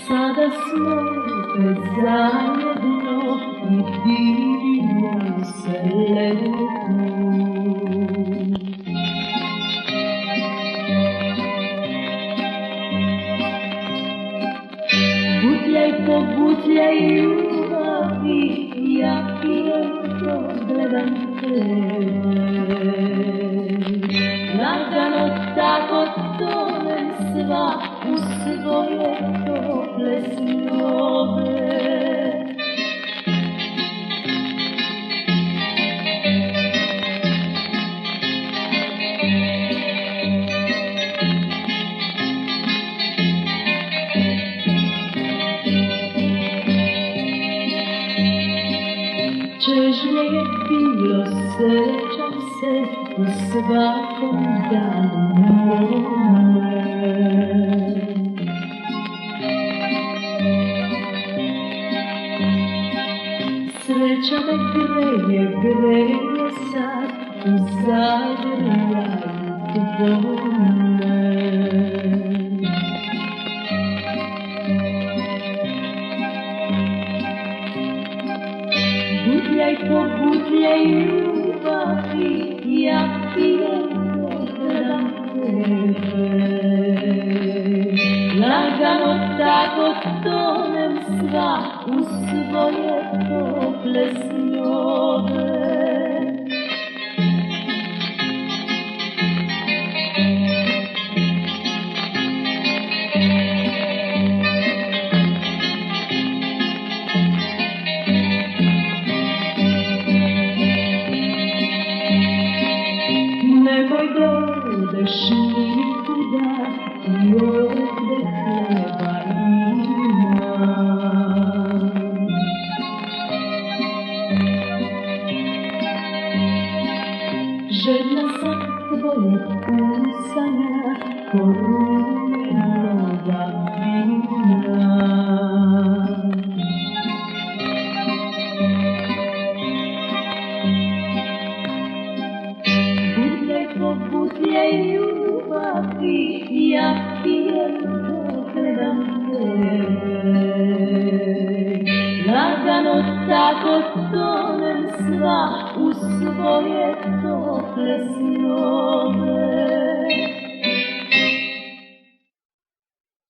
Sada smo opet zajedno i divimo se letu. Butljaj po butljaj ljubavi, ja pijem to, gledam tebe. Lagano tako tonem sva u svoje tople snove. Čežnje je bilo, sećam se u svakom danu mome. Sreća me greje sad u zagrljaju tvome. Butljaj po butljaj ljubavi, ja pijem to, gledam tebe. Lagano tako tonem sva u svoje tople snove. Nemoj dođeš nikuda i ovdje hljeba ima. Željna sam tvojeg usana, ko rumenova vina. Butljaj ljubavi, ja pijem to, gledam tebe. Lagano tako tonem sva u svoje tople snove.